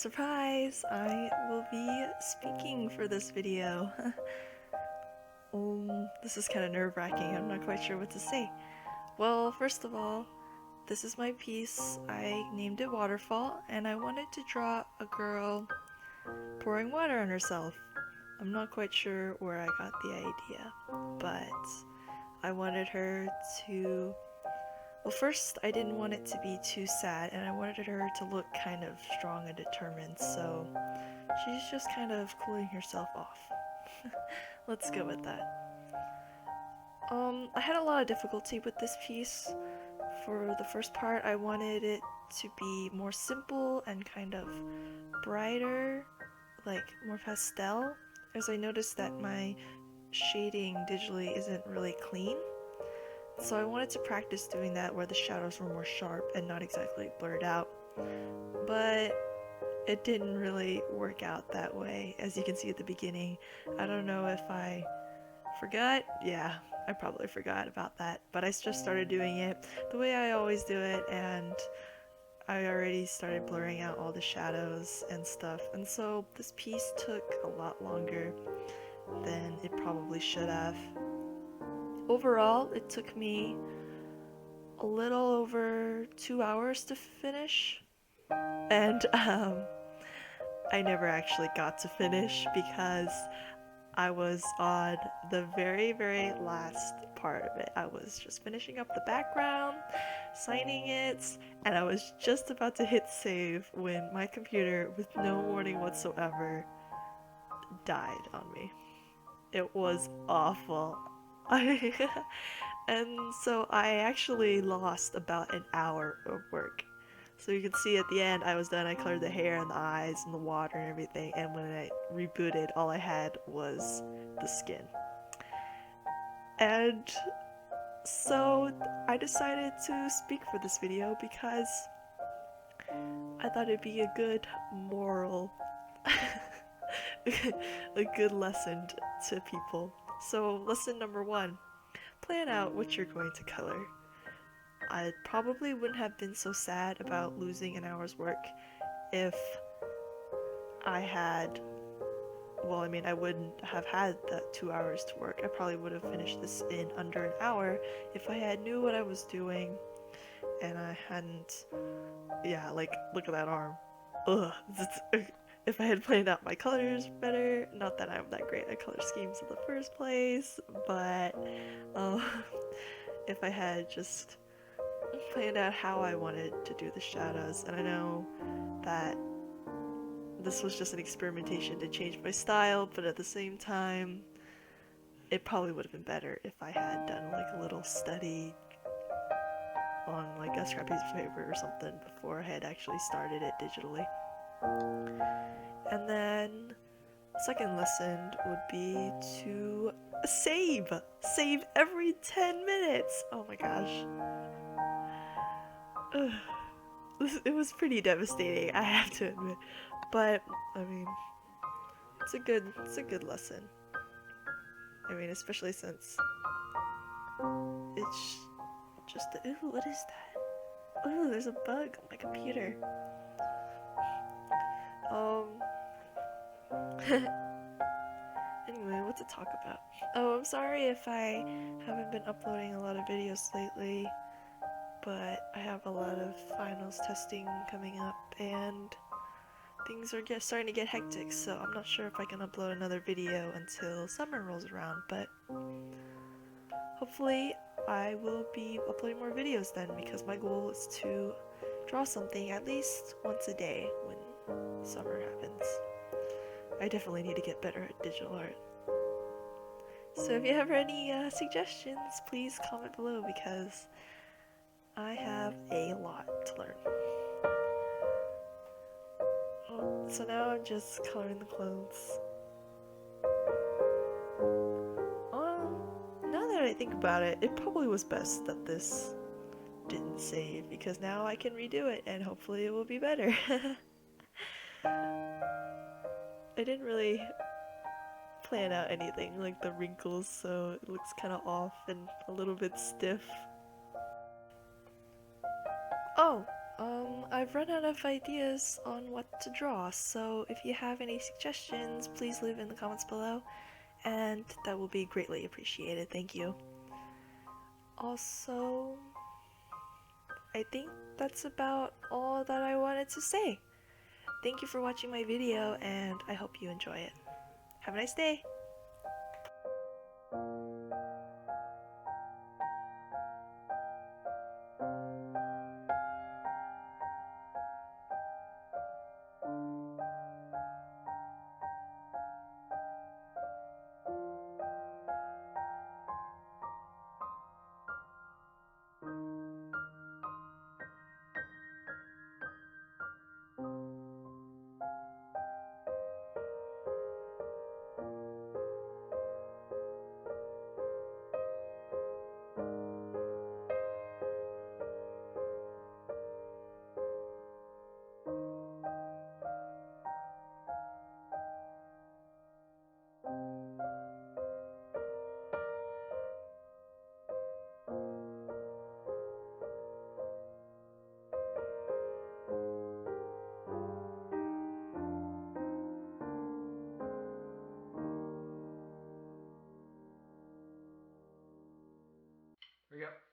Surprise! I will be speaking for this video. This is kind of nerve-wracking. I'm not quite sure what to say. Well, first of all, this is my piece. I named it Waterfall, and I wanted to draw a girl pouring water on herself. I'm not quite sure where I got the idea, but I wanted her to... Well, first, I didn't want it to be too sad, and I wanted her to look kind of strong and determined, so she's just kind of cooling herself off. Let's go with that. I had a lot of difficulty with this piece. For the first part, I wanted it to be more simple and kind of brighter, like more pastel, as I noticed that my shading digitally isn't really clean. So I wanted to practice doing that where the shadows were more sharp and not exactly blurred out. But it didn't really work out that way, as you can see at the beginning. I don't know if I forgot. Yeah, I probably forgot about that. But I just started doing it the way I always do it, and I already started blurring out all the shadows and stuff. And so this piece took a lot longer than it probably should have. Overall, it took me a little over 2 hours to finish, and I never actually got to finish because I was on the very last part of it. I was just finishing up the background, signing it, and I was just about to hit save when my computer, with no warning whatsoever, died on me. It was awful. And so I actually lost about an hour of work. So you can see at the end I was done. I colored the hair and the eyes and the water and everything, and when I rebooted, all I had was the skin. And so I decided to speak for this video because I thought it'd be a good moral, a good lesson to people. So lesson number 1, plan out what you're going to color. I probably wouldn't have been so sad about losing an hour's work if I had, well, I mean, I wouldn't have had that 2 hours to work. I probably would have finished this in under an hour if I had knew what I was doing and I hadn't, yeah, like, look at that arm. Ugh. If I had planned out my colors better, not that I'm that great at color schemes in the first place, but if I had just planned out how I wanted to do the shadows, and I know that this was just an experimentation to change my style, but at the same time, it probably would have been better if I had done like a little study on like a scrap piece of paper or something before I had actually started it digitally. And then second lesson would be to save every 10 minutes. Oh my gosh. It was pretty devastating, I have to admit, but I mean, it's a good lesson. I mean, especially since it's just ooh, what is that? Ooh, there's a bug on my computer. Anyway, what to talk about? Oh, I'm sorry if I haven't been uploading a lot of videos lately, but I have a lot of finals testing coming up and things are starting to get hectic, so I'm not sure if I can upload another video until summer rolls around, but hopefully I will be uploading more videos then, because my goal is to draw something at least once a day when summer happens. I definitely need to get better at digital art. So if you have any suggestions, please comment below because I have a lot to learn. So now I'm just coloring the clothes. Now that I think about it, it probably was best that this didn't save, because now I can redo it and hopefully it will be better. I didn't really plan out anything like the wrinkles, so it looks kind of off and a little bit stiff. Oh, I've run out of ideas on what to draw, so if you have any suggestions, please leave in the comments below, and that will be greatly appreciated. Thank you. Also, I think that's about all that I wanted to say. Thank you for watching my video, and I hope you enjoy it. Have a nice day! Here we go.